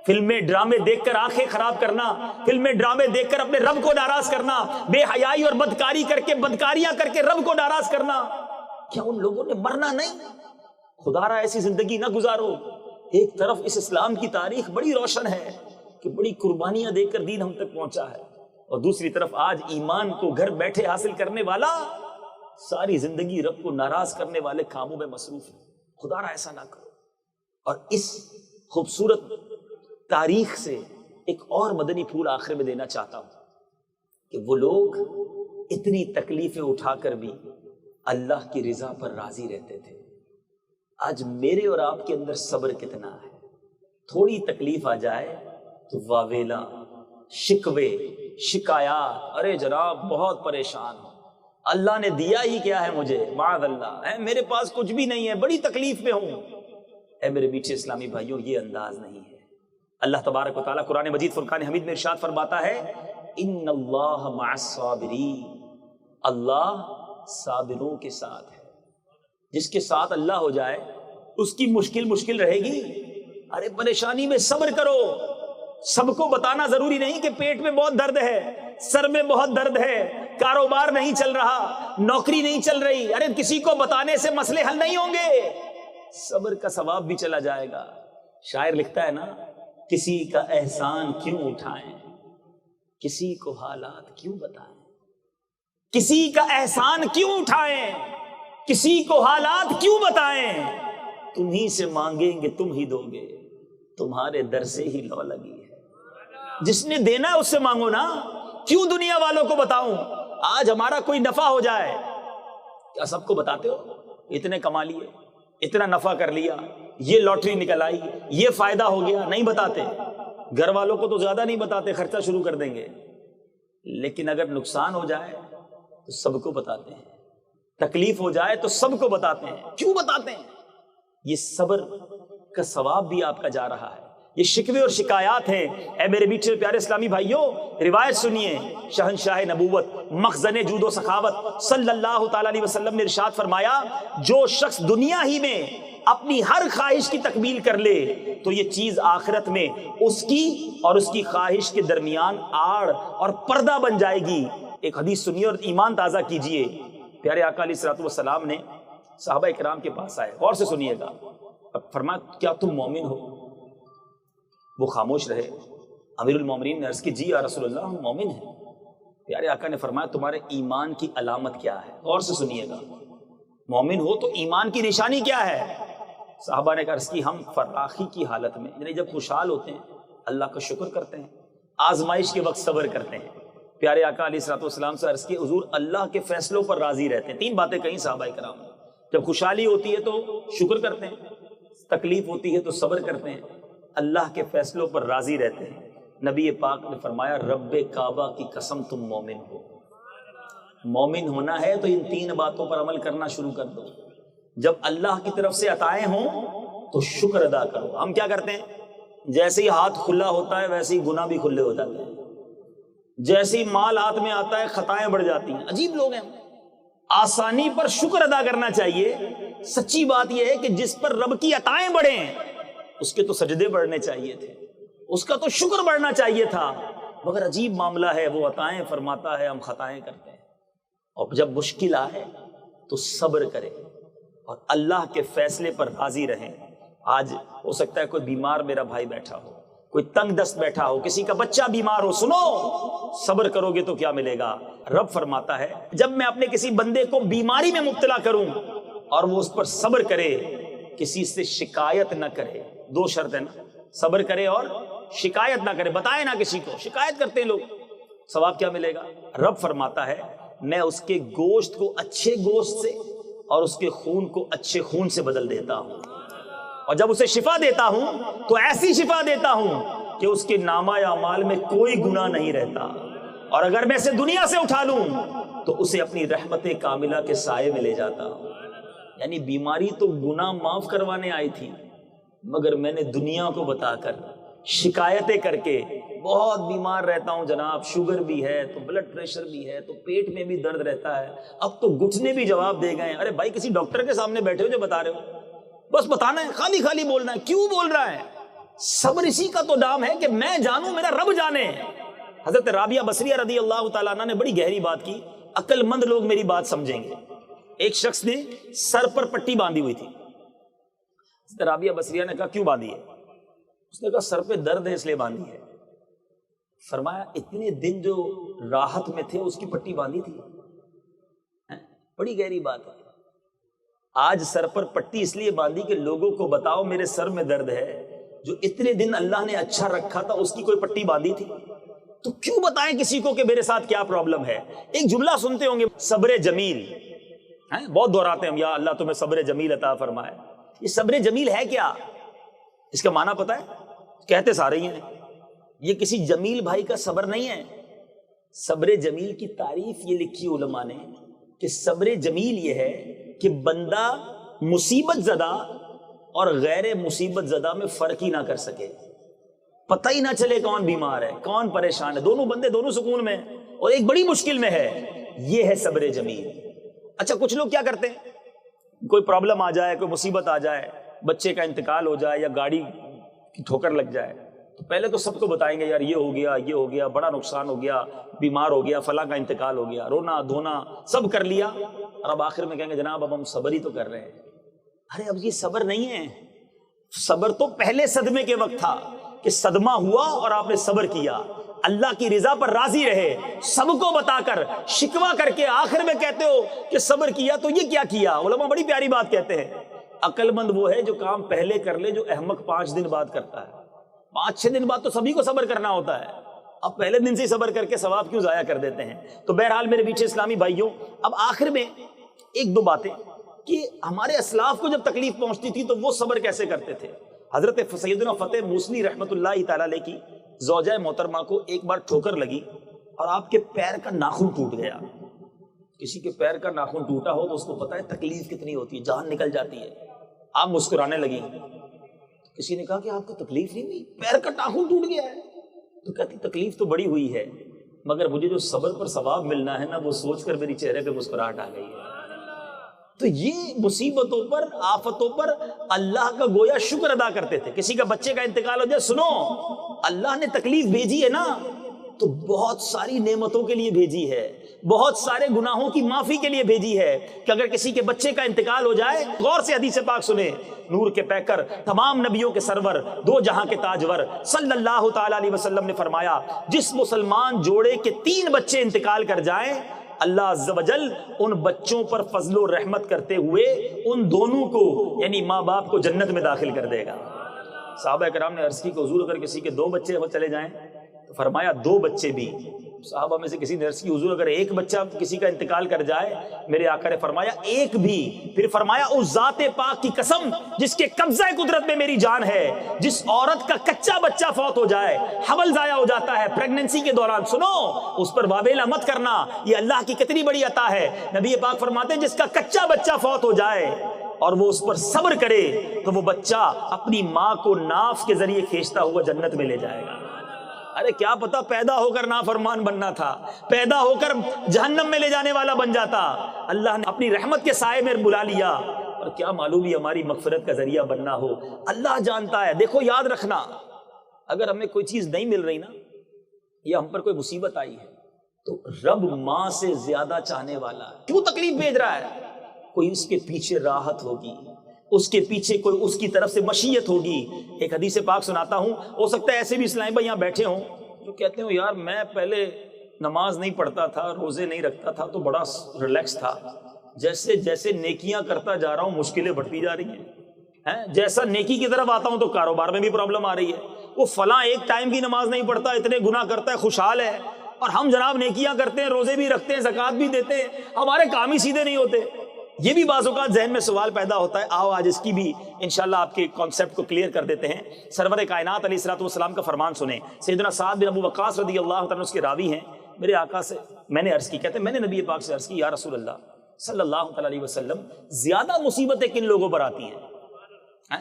فلمیں ڈرامے دیکھ کر آنکھیں خراب کرنا، فلمیں ڈرامے دیکھ کر اپنے رب کو ناراض کرنا، بے حیائی اور بدکاری کر کے بدکاریاں کر کے رب کو ناراض کرنا، کیا ان لوگوں نے مرنا نہیں؟ خدا را ایسی زندگی نہ گزارو. ایک طرف اس اسلام کی تاریخ بڑی روشن ہے کہ بڑی قربانیاں دے کر دین ہم تک پہنچا ہے، اور دوسری طرف آج ایمان کو گھر بیٹھے حاصل کرنے والا ساری زندگی رب کو ناراض کرنے والے کاموں میں مصروف ہے. خدا را ایسا نہ کرو. اور اس خوبصورت تاریخ سے ایک اور مدنی پھول آخر میں دینا چاہتا ہوں کہ وہ لوگ اتنی تکلیفیں اٹھا کر بھی اللہ کی رضا پر راضی رہتے تھے. آج میرے اور آپ کے اندر صبر کتنا ہے؟ تھوڑی تکلیف آ جائے تو واویلا، شکوے، شکایات، ارے جناب بہت پریشان ہوں، اللہ نے دیا ہی کیا ہے مجھے، معاذ اللہ، میرے پاس کچھ بھی نہیں ہے، بڑی تکلیف میں ہوں. اے میرے میٹھے اسلامی بھائیوں، یہ انداز نہیں ہے. اللہ تبارک و تعالیٰ قرآن مجید فرقان حمید میں ارشاد فرماتا ہے، ان اللہ مع الصابرین، اللہ صابروں کے ساتھ ہے. جس کے ساتھ اللہ ہو جائے اس کی مشکل رہے گی. ارے پریشانی میں صبر کرو. سب کو بتانا ضروری نہیں کہ پیٹ میں بہت درد ہے، سر میں بہت درد ہے، کاروبار نہیں چل رہا، نوکری نہیں چل رہی. ارے کسی کو بتانے سے مسئلے حل نہیں ہوں گے، صبر کا ثواب بھی چلا جائے گا. شاعر لکھتا ہے نا، کسی کا احسان کیوں اٹھائیں، کسی کو حالات کیوں بتائیں. کسی کا احسان کیوں اٹھائیں، کسی کو حالات کیوں بتائیں. تم ہی سے مانگیں گے تم ہی دو گے، تمہارے در سے ہی لو لگی ہے. جس نے دینا ہے اس سے مانگو نا، کیوں دنیا والوں کو بتاؤں. آج ہمارا کوئی نفع ہو جائے، کیا سب کو بتاتے ہو؟ اتنے کما لیے، اتنا نفع کر لیا، یہ لاٹری نکل آئی، یہ فائدہ ہو گیا، نہیں بتاتے. گھر والوں کو تو زیادہ نہیں بتاتے، خرچہ شروع کر دیں گے. لیکن اگر نقصان ہو جائے تو سب کو بتاتے ہیں، تکلیف ہو جائے تو سب کو بتاتے ہیں۔ کیوں بتاتے ہیں؟ یہ صبر کا ثواب بھی آپ کا جا رہا ہے۔ یہ شکوے اور شکایات ہیں۔ اے میرے میٹھے پیارے اسلامی بھائیوں، روایت سنیے، شہنشاہ نبوت، مخزن جود و سخاوت صلی اللہ تعالی علیہ وسلم نے ارشاد فرمایا، جو شخص دنیا ہی میں اپنی ہر خواہش کی تکمیل کر لے تو یہ چیز آخرت میں اس کی اور اس کی خواہش کے درمیان آڑ اور پردہ بن جائے گی۔ ایک حدیث سنیے اور ایمان تازہ کیجئے۔ پیارے آقا علیہ الصلوۃ والسلام نے صحابہ کرام کے پاس آئے، غور سے سنیے گا۔ اب فرمایا، کیا تم مومن ہو؟ وہ خاموش رہے۔ امیر المومنین نے عرض کی، جی یا رسول اللہ، ہم مومن ہیں۔ پیارے آقا نے فرمایا، تمہارے ایمان کی علامت کیا ہے؟ غور سے سنیے گا، مومن ہو تو ایمان کی نشانی کیا ہے؟ صحابہ نے عرض کی، ہم فراخی کی حالت میں، یعنی جب خوشحال ہوتے ہیں اللہ کا شکر کرتے ہیں، آزمائش کے وقت صبر کرتے ہیں۔ پیارے آقا علیہ الصلوۃ والسلام سے عرض کی، حضور اللہ کے فیصلوں پر راضی رہتے ہیں۔ تین باتیں کہیں صحابہ کرام نے، جب خوشحالی ہوتی ہے تو شکر کرتے ہیں، تکلیف ہوتی ہے تو صبر کرتے ہیں، اللہ کے فیصلوں پر راضی رہتے ہیں۔ نبی پاک نے فرمایا، رب کعبہ کی قسم تم مومن ہو۔ مومن ہونا ہے تو ان تین باتوں پر عمل کرنا شروع کر دو۔ جب اللہ کی طرف سے عطائیں ہوں تو شکر ادا کرو۔ ہم کیا کرتے ہیں؟ جیسے ہی ہاتھ کھلا ہوتا ہے ویسے ہی گناہ بھی کھلے ہو جاتے ہیں، جیسے ہی مال ہاتھ میں آتا ہے خطائیں بڑھ جاتی ہیں۔ عجیب لوگ ہیں۔ آسانی پر شکر ادا کرنا چاہیے۔ سچی بات یہ ہے کہ جس پر رب کی عطائیں بڑھیں اس کے تو سجدے بڑھنے چاہیے تھے، اس کا تو شکر بڑھنا چاہیے تھا، مگر عجیب معاملہ ہے، وہ عطائیں فرماتا ہے، ہم خطائیں کرتے ہیں۔ اور جب مشکل آئے تو صبر کرے اور اللہ کے فیصلے پر راضی رہیں۔ آج ہو سکتا ہے کوئی بیمار میرا بھائی بیٹھا ہو، کوئی تنگ دست بیٹھا ہو، کسی کا بچہ بیمار ہو، سنو، صبر کرو گے تو کیا ملے گا؟ رب فرماتا ہے، جب میں اپنے کسی بندے کو بیماری میں مبتلا کروں اور وہ اس پر صبر کرے، کسی سے شکایت نہ کرے، دو شرط ہے نا، صبر کرے اور شکایت نہ کرے، بتائے نہ کسی کو، شکایت کرتے ہیں لوگ، ثواب کیا ملے گا؟ رب فرماتا ہے، میں اس کے گوشت کو اچھے گوشت سے اور اس کے خون کو اچھے خون سے بدل دیتا ہوں، اور جب اسے شفا دیتا ہوں تو ایسی شفا دیتا ہوں کہ اس کے نامہ اعمال میں کوئی گناہ نہیں رہتا، اور اگر میں اسے دنیا سے اٹھا لوں تو اسے اپنی رحمت کاملہ کے سائے میں لے جاتا ہوں۔ یعنی بیماری تو گناہ معاف کروانے آئی تھی، مگر میں نے دنیا کو بتا کر، شکایتیں کر کے، بہت بیمار رہتا ہوں جناب، شوگر بھی ہے تو بلڈ پریشر بھی ہے تو پیٹ میں بھی درد رہتا ہے، اب تو گھٹنے بھی جواب دے گئے ہیں۔ ارے بھائی، کسی ڈاکٹر کے سامنے بیٹھے ہو جو بتا رہے ہو، بس بتانا ہے، خالی خالی بولنا ہے، کیوں بول رہا ہے؟ صبر اسی کا تو نام ہے کہ میں جانوں، میرا رب جانے۔ حضرت رابعہ بصریہ رضی اللہ تعالیٰ عنہ نے بڑی گہری بات کی، عقل مند لوگ میری بات سمجھیں گے۔ ایک شخص نے سر پر پٹی باندھی ہوئی تھی۔ حضرت رابعہ بصریہ نے کہا، کیوں باندھی ہے؟ اس نے کہا، سر پہ درد ہے اس لیے باندھی ہے۔ فرمایا، اتنے دن جو راحت میں تھے اس کی پٹی باندھی تھی؟ بڑی گہری بات ہے۔ آج سر پر پٹی اس لیے باندھی کہ لوگوں کو بتاؤ میرے سر میں درد ہے، جو اتنے دن اللہ نے اچھا رکھا تھا اس کی کوئی پٹی باندھی تھی؟ تو کیوں بتائیں کسی کو کہ میرے ساتھ کیا پرابلم ہے؟ ایک جملہ سنتے ہوں گے، صبر جمیل، بہت دہراتے ہیں، یا اللہ تمہیں صبر جمیل عطا فرمائے۔ یہ صبر جمیل ہے کیا؟ اس کا معنی پتہ ہے؟ کہتے سارے ہی ہیں، یہ کسی جمیل بھائی کا صبر نہیں ہے۔ صبر جمیل کی تعریف یہ لکھی علماء نے کہ صبر جمیل یہ ہے کہ بندہ مصیبت زدہ اور غیر مصیبت زدہ میں فرق ہی نہ کر سکے، پتہ ہی نہ چلے کون بیمار ہے کون پریشان ہے، دونوں بندے دونوں سکون میں اور ایک بڑی مشکل میں ہے، یہ ہے صبر جمیل۔ اچھا، کچھ لوگ کیا کرتے ہیں، کوئی پرابلم آ جائے، کوئی مصیبت آ جائے، بچے کا انتقال ہو جائے یا گاڑی کی ٹھوکر لگ جائے تو پہلے تو سب کو بتائیں گے، یار یہ ہو گیا، یہ ہو گیا، بڑا نقصان ہو گیا، بیمار ہو گیا، فلاں کا انتقال ہو گیا، رونا دھونا سب کر لیا، اور اب آخر میں کہیں گے جناب اب ہم صبر ہی تو کر رہے ہیں۔ ارے اب یہ صبر نہیں ہے، صبر تو پہلے صدمے کے وقت تھا کہ صدمہ ہوا اور آپ نے صبر کیا، اللہ کی رضا پر راضی رہے، سب کو بتا کر شکوہ کر کے آخر میں کہتے ہو کہ صبر کیا، تو یہ کیا کیا؟ علماء بڑی پیاری بات کہتے ہیں، عقل مند وہ ہے جو کام پہلے کر لے، جو احمق 5 دن بعد کرتا ہے۔ 5-6 دن بعد تو سبھی کو صبر کرنا ہوتا ہے، اب پہلے دن سے ہی صبر کر کے ثواب کیوں ضائع کر دیتے ہیں؟ تو بہرحال میرے پیچھے اسلامی بھائیوں، اب آخر میں 1-2 باتیں کہ ہمارے اسلاف کو جب تکلیف پہنچتی تھی تو وہ صبر کیسے کرتے تھے۔ حضرت سیدنا فتح موصلی رحمۃ اللہ تعالی علیہ کی زوجہ محترمہ کو ایک بار ٹھوکر لگی اور آپ کے پیر کا ناخن ٹوٹ گیا. کسی کے پیر کا ناخن ٹوٹا ہو تو اس کو پتا ہے تکلیف کتنی ہوتی ہے, جان نکل جاتی ہے. آپ مسکرانے لگی, کسی نے کہا کہ آپ کو تکلیف نہیں ہوئی, پیر کا ناخن ٹوٹ گیا ہے. تو کہتی تکلیف تو بڑی ہوئی ہے, مگر مجھے جو صبر پر ثواب ملنا ہے نا, وہ سوچ کر میری چہرے پہ مسکراہٹ آ گئی ہے. تو یہ مصیبتوں پر, آفتوں پر اللہ کا گویا شکر ادا کرتے تھے. کسی کا بچے کا انتقال ہو جائے, سنو اللہ نے تکلیف بھیجی ہے نا تو بہت ساری نعمتوں کے لیے بھیجی ہے, بہت سارے گناہوں کی معافی کے لیے بھیجی ہے. کہ اگر کسی کے بچے کا انتقال ہو جائے, غور سے حدیث پاک سنیں, نور کے پیکر, تمام نبیوں کے سرور, دو جہاں کے تاجور صلی اللہ تعالی علیہ وسلم نے فرمایا, جس مسلمان جوڑے کے 3 بچے انتقال کر جائیں, اللہ عز و جل ان بچوں پر فضل و رحمت کرتے ہوئے ان دونوں کو یعنی ماں باپ کو جنت میں داخل کر دے گا. صحابہ کرام نے عرض کی کہ حضور اگر کسی کے 2 بچے وہ چلے جائیں, تو فرمایا 2 بچے بھی. صحابہ میں سے کسی نے عرض کی حضور اگر 1 بچہ کسی کا انتقال کر جائے, میرے آقا نے فرمایا 1 بھی. پھر فرمایا اس ذات پاک کی قسم جس کے قبضہ قدرت میں میری جان ہے, جس عورت کا کچا بچہ فوت ہو جائے, حمل ضائع ہو جاتا ہے پریگننسی کے دوران, سنو اس پر وابیلہ مت کرنا, یہ اللہ کی کتنی بڑی عطا ہے. نبی پاک فرماتے ہیں جس کا کچا بچہ فوت ہو جائے اور وہ اس پر صبر کرے تو وہ بچہ اپنی ماں کو ناف کے ذریعے کھینچتا ہوا جنت میں لے جائے گا. ارے کیا پتا پیدا ہو کر نافرمان بننا تھا, پیدا ہو کر جہنم میں لے جانے والا بن جاتا. اللہ نے اپنی رحمت کے سائے میں بلا لیا, اور کیا معلوم ہی ہماری مغفرت کا ذریعہ بننا ہو. اللہ جانتا ہے. دیکھو یاد رکھنا, اگر ہمیں کوئی چیز نہیں مل رہی نا, یا ہم پر کوئی مصیبت آئی ہے, تو رب ماں سے زیادہ چاہنے والا ہے. کیوں تکلیف بھیج رہا ہے؟ کوئی اس کے پیچھے راحت ہوگی, اس کے پیچھے کوئی اس کی طرف سے مشیت ہوگی. ایک حدیث پاک سناتا ہوں, ہو سکتا ہے ایسے بھی اسلامی بھائی یہاں بیٹھے ہوں جو کہتے ہوں یار میں پہلے نماز نہیں پڑھتا تھا, روزے نہیں رکھتا تھا, تو بڑا ریلیکس تھا, جیسے جیسے نیکیاں کرتا جا رہا ہوں مشکلیں بڑھتی جا رہی ہیں, جیسا نیکی کی طرف آتا ہوں تو کاروبار میں بھی پرابلم آ رہی ہے. وہ فلاں ایک ٹائم کی نماز نہیں پڑھتا, اتنے گناہ کرتا ہے, خوشحال ہے, اور ہم جناب نیکیاں کرتے ہیں, روزے بھی رکھتے ہیں, زکوٰۃ بھی دیتے ہیں, ہمارے کام ہی سیدھے نہیں ہوتے. یہ بھی بعض اوقات ذہن میں سوال پیدا ہوتا ہے. آؤ آج اس کی بھی انشاءاللہ آپ کے کانسیپٹ کو کلیئر کر دیتے ہیں. سرور کائنات علیہ الصلوۃ والسلام کا فرمان سنیں. سیدنا سعد بن ابو وقاص رضی اللہ تعالیٰ اس کے راوی ہیں. میرے آقا سے میں نے عرض کی, کہتے ہیں میں نے نبی پاک سے عرض کی, یا رسول اللہ صلی اللہ تعالیٰ علیہ وسلم, زیادہ مصیبتیں کن لوگوں پر آتی ہیں؟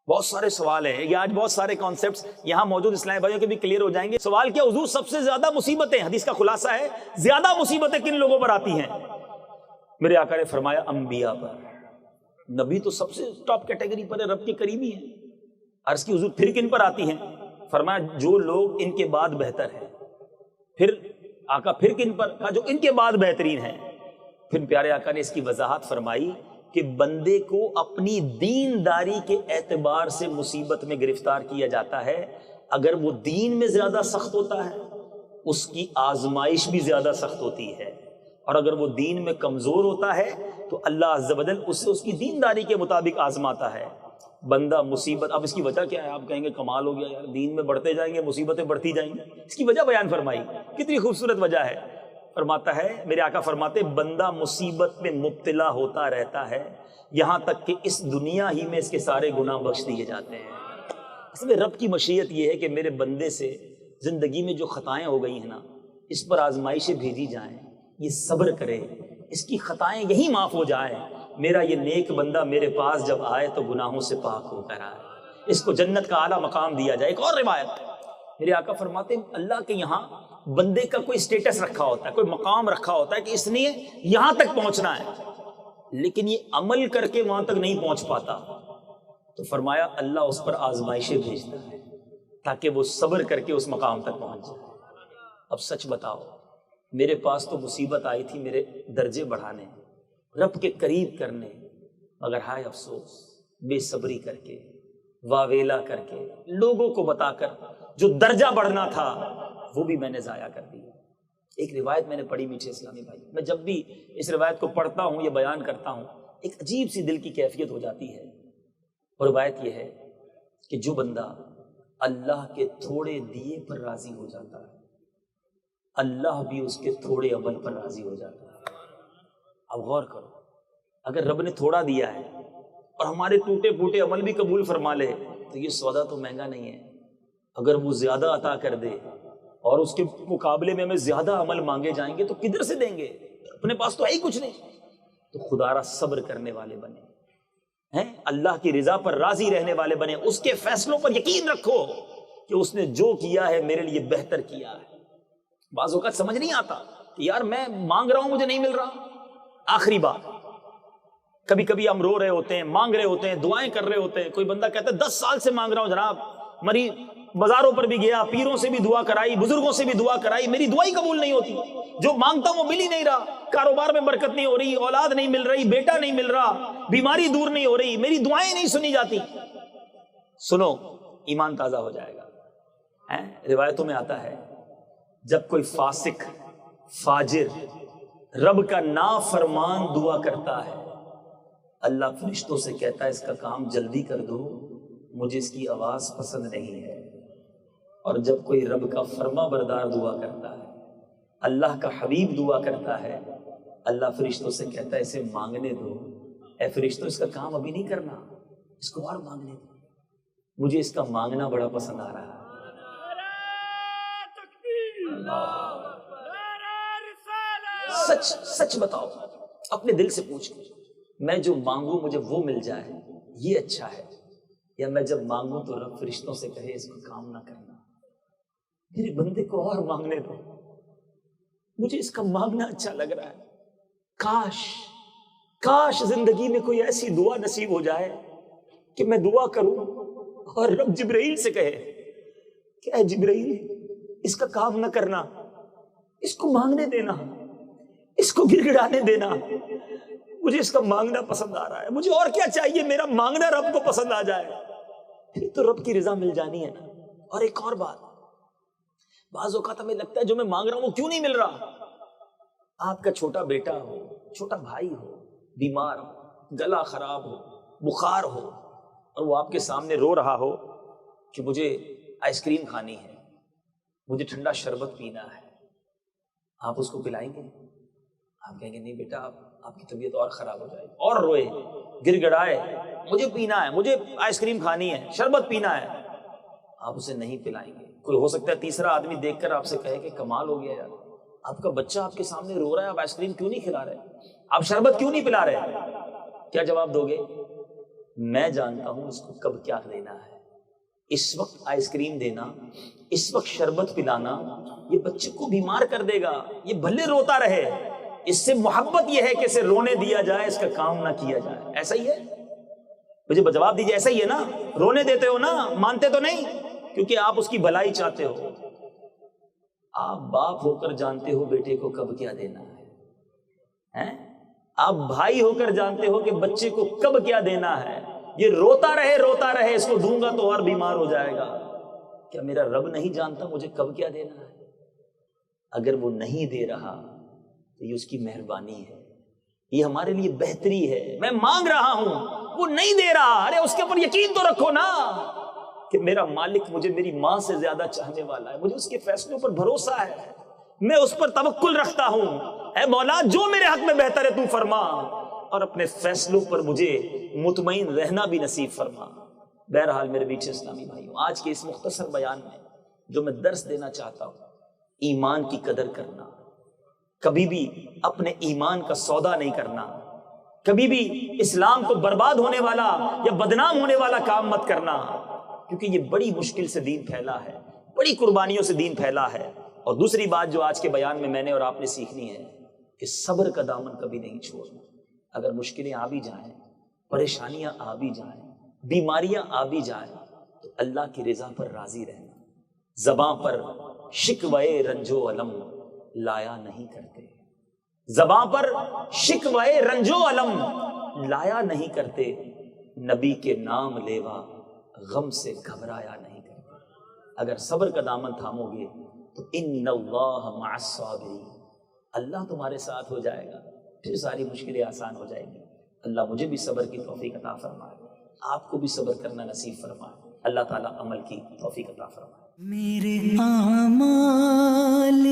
بہت سارے سوال ہیں, یہ آج بہت سارے کانسیپٹس یہاں موجود اسلامی بھائیوں کے بھی کلیئر ہو جائیں گے. سوال کیا, حضور سب سے زیادہ مصیبتیں, حدیث کا خلاصہ ہے زیادہ مصیبتیں کن لوگوں پر آتی ہیں؟ میرے آقا نے فرمایا انبیاء پر. نبی تو سب سے ٹاپ کیٹیگری پر ہے, رب کے قریبی ہیں. عرض کی حضور پھر کن پر آتی ہیں؟ فرمایا جو لوگ ان کے بعد بہتر ہیں. پھر آقا پھر کن پر؟ کہا جو ان کے بعد بہترین ہیں. پھر پیارے آقا نے اس کی وضاحت فرمائی کہ بندے کو اپنی دینداری کے اعتبار سے مصیبت میں گرفتار کیا جاتا ہے. اگر وہ دین میں زیادہ سخت ہوتا ہے, اس کی آزمائش بھی زیادہ سخت ہوتی ہے, اور اگر وہ دین میں کمزور ہوتا ہے تو اللہ عز و جل اسے اس کی دینداری کے مطابق آزماتا ہے. بندہ مصیبت, اب اس کی وجہ کیا ہے؟ آپ کہیں گے کمال ہو گیا یار, دین میں بڑھتے جائیں گے مصیبتیں بڑھتی جائیں گی. اس کی وجہ بیان فرمائی, کتنی خوبصورت وجہ ہے. فرماتا ہے, میرے آقا فرماتے, بندہ مصیبت میں مبتلا ہوتا رہتا ہے یہاں تک کہ اس دنیا ہی میں اس کے سارے گناہ بخش دیے جاتے ہیں. اصل میں رب کی مشیت یہ ہے کہ میرے بندے سے زندگی میں جو خطائیں ہو گئی ہیں نا, اس پر آزمائشیں بھیجی جائیں, یہ صبر کرے, اس کی خطائیں یہی معاف ہو جائیں. میرا یہ نیک بندہ میرے پاس جب آئے تو گناہوں سے پاک ہو کر آئے, اس کو جنت کا اعلیٰ مقام دیا جائے. ایک اور روایت, میرے آقا فرماتے ہیں اللہ کے یہاں بندے کا کوئی سٹیٹس رکھا ہوتا ہے, کوئی مقام رکھا ہوتا ہے کہ اس نے یہاں تک پہنچنا ہے, لیکن یہ عمل کر کے وہاں تک نہیں پہنچ پاتا. تو فرمایا اللہ اس پر آزمائشیں بھیجتا ہے تاکہ وہ صبر کر کے اس مقام تک پہنچ جائے. اب سچ بتاؤ, میرے پاس تو مصیبت آئی تھی میرے درجے بڑھانے, رب کے قریب کرنے, مگر ہائے افسوس, بے صبری کر کے, واویلا کر کے, لوگوں کو بتا کر جو درجہ بڑھنا تھا وہ بھی میں نے ضائع کر دیا. ایک روایت میں نے پڑھی میٹھے اسلامی بھائی, میں جب بھی اس روایت کو پڑھتا ہوں یا بیان کرتا ہوں ایک عجیب سی دل کی کیفیت ہو جاتی ہے. اور روایت یہ ہے کہ جو بندہ اللہ کے تھوڑے دیے پر راضی ہو جاتا ہے, اللہ بھی اس کے تھوڑے عمل پر راضی ہو جاتا ہے. اب غور کرو, اگر رب نے تھوڑا دیا ہے اور ہمارے ٹوٹے پھوٹے عمل بھی قبول فرما لے تو یہ سودا تو مہنگا نہیں ہے. اگر وہ زیادہ عطا کر دے اور اس کے مقابلے میں ہمیں زیادہ عمل مانگے جائیں گے تو کدھر سے دیں گے؟ اپنے پاس تو ہے ہی کچھ نہیں. تو خدا را صبر کرنے والے بنے ہیں, اللہ کی رضا پر راضی رہنے والے بنے, اس کے فیصلوں پر یقین رکھو کہ اس نے جو کیا ہے میرے لیے بہتر کیا ہے. بعض اوقات سمجھ نہیں آتا کہ یار میں مانگ رہا ہوں مجھے نہیں مل رہا. آخری بات, کبھی کبھی ہم رو رہے ہوتے ہیں, مانگ رہے ہوتے ہیں, دعائیں کر رہے ہوتے ہیں, کوئی بندہ کہتا ہے 10 سال سے مانگ رہا ہوں جناب, مری بازاروں پر بھی گیا, پیروں سے بھی دعا کرائی, بزرگوں سے بھی دعا کرائی, میری دعا ہی قبول نہیں ہوتی, جو مانگتا ہوں وہ مل ہی نہیں رہا, کاروبار میں برکت نہیں ہو رہی, اولاد نہیں مل رہی, بیٹا نہیں مل رہا, بیماری دور نہیں ہو رہی, میری دعائیں نہیں سنی جاتی. سنو, ایمان تازہ ہو جائے گا. روایتوں میں آتا ہے جب کوئی فاسق فاجر رب کا نافرمان دعا کرتا ہے, اللہ فرشتوں سے کہتا ہے اس کا کام جلدی کر دو, مجھے اس کی آواز پسند نہیں ہے. اور جب کوئی رب کا فرما بردار دعا کرتا ہے, اللہ کا حبیب دعا کرتا ہے, اللہ فرشتوں سے کہتا ہے اسے مانگنے دو. اے فرشتوں, اس کا کام ابھی نہیں کرنا, اس کو اور مانگنے دو, مجھے اس کا مانگنا بڑا پسند آ رہا ہے. سچ سچ بتاؤ, اپنے دل سے پوچھ کے, میں جو مانگوں مجھے وہ مل جائے یہ اچھا ہے, یا میں جب مانگوں تو رب فرشتوں سے کہے اس کو کام نہ کرنا, میرے بندے کو اور مانگنے دو, مجھے اس کا مانگنا اچھا لگ رہا ہے. کاش زندگی میں کوئی ایسی دعا نصیب ہو جائے کہ میں دعا کروں اور رب جبرائیل سے کہے کہ اے جبرائیل اس کا کام نہ کرنا, اس کو مانگنے دینا, اس کو گڑ گڑانے دینا, مجھے اس کا مانگنا پسند آ رہا ہے, مجھے اور کیا چاہیے, میرا مانگنا رب کو پسند آ جائے, پھر تو رب کی رضا مل جانی ہے نا. اور ایک اور بات, بعض اوقات ہمیں لگتا ہے جو میں مانگ رہا ہوں وہ کیوں نہیں مل رہا. آپ کا چھوٹا بیٹا ہو, چھوٹا بھائی ہو, بیمار ہو, گلا خراب ہو, بخار ہو, اور وہ آپ کے سامنے رو رہا ہو کہ مجھے آئس کریم کھانی ہے, مجھے ٹھنڈا شربت پینا ہے, آپ اس کو پلائیں گے؟ آپ کہیں گے نہیں بیٹا, آپ کی طبیعت اور خراب ہو جائے گی. اور روئے, گر گڑائے, مجھے پینا ہے, مجھے آئس کریم کھانی ہے, شربت پینا ہے, آپ اسے نہیں پلائیں گے. کوئی ہو سکتا ہے تیسرا آدمی دیکھ کر آپ سے کہے کہ کمال ہو گیا یار, آپ کا بچہ آپ کے سامنے رو رہا ہے, آپ آئس کریم کیوں نہیں کھلا رہے, آپ شربت کیوں نہیں پلا رہے؟ کیا جواب دو گے؟ میں جانتا ہوں اس کو کب کیا دینا ہے. اس وقت آئس کریم دینا, اس وقت شربت پلانا یہ بچے کو بیمار کر دے گا, یہ بھلے روتا رہے, اس سے محبت یہ ہے کہ اسے رونے دیا جائے, اس کا کام نہ کیا جائے. ایسا ہی ہے؟ مجھے جواب دیجیے, ایسا ہی ہے نا؟ رونے دیتے ہو نا, مانتے تو نہیں, کیونکہ آپ اس کی بھلائی چاہتے ہو. آپ باپ ہو کر جانتے ہو بیٹے کو کب کیا دینا ہے, آپ بھائی ہو کر جانتے ہو کہ بچے کو کب کیا دینا ہے. یہ روتا رہے اس کو دوں گا تو اور بیمار ہو جائے گا. کیا میرا رب نہیں جانتا مجھے کب کیا دینا ہے؟ اگر وہ نہیں دے رہا تو یہ اس کی مہربانی ہے, یہ ہمارے لیے بہتری ہے. میں مانگ رہا ہوں, وہ نہیں دے رہا, ارے اس کے اوپر یقین تو رکھو نا کہ میرا مالک مجھے میری ماں سے زیادہ چاہنے والا ہے, مجھے اس کے فیصلوں پر بھروسہ ہے, میں اس پر توکل رکھتا ہوں. اے مولا جو میرے حق میں بہتر ہے تو فرما, اور اپنے فیصلوں پر مجھے مطمئن رہنا بھی نصیب فرما. بہرحال میرے بیچ اسلامی بھائیوں, آج کے اس مختصر بیان میں جو میں درس دینا چاہتا ہوں, ایمان کی قدر کرنا, کبھی بھی اپنے ایمان کا سودا نہیں کرنا, کبھی بھی اسلام کو برباد ہونے والا یا بدنام ہونے والا کام مت کرنا, کیونکہ یہ بڑی مشکل سے دین پھیلا ہے, بڑی قربانیوں سے دین پھیلا ہے. اور دوسری بات جو آج کے بیان میں نے اور آپ نے سیکھنی ہے کہ صبر کا دامن کبھی نہیں چھوڑنا. اگر مشکلیں آ بھی جائیں, پریشانیاں آ بھی جائیں, بیماریاں آ بھی جائیں, تو اللہ کی رضا پر راضی رہنا. زباں پر شکوے رنج و علم لایا نہیں کرتے, زباں پر شکوے رنج و علم لایا نہیں کرتے, نبی کے نام لیوا غم سے گھبرایا نہیں کرتے. اگر صبر کا دامن تھامو گے تو ان اللہ مع الصابرین, اللہ تمہارے ساتھ ہو جائے گا, پھر ساری مشکلیں آسان ہو جائیں گی. اللہ مجھے بھی صبر کی توفیق عطا فرمائے, آپ کو بھی صبر کرنا نصیب فرمائے. اللہ تعالیٰ عمل کی توفیق عطا فرمائے. میرے اعمال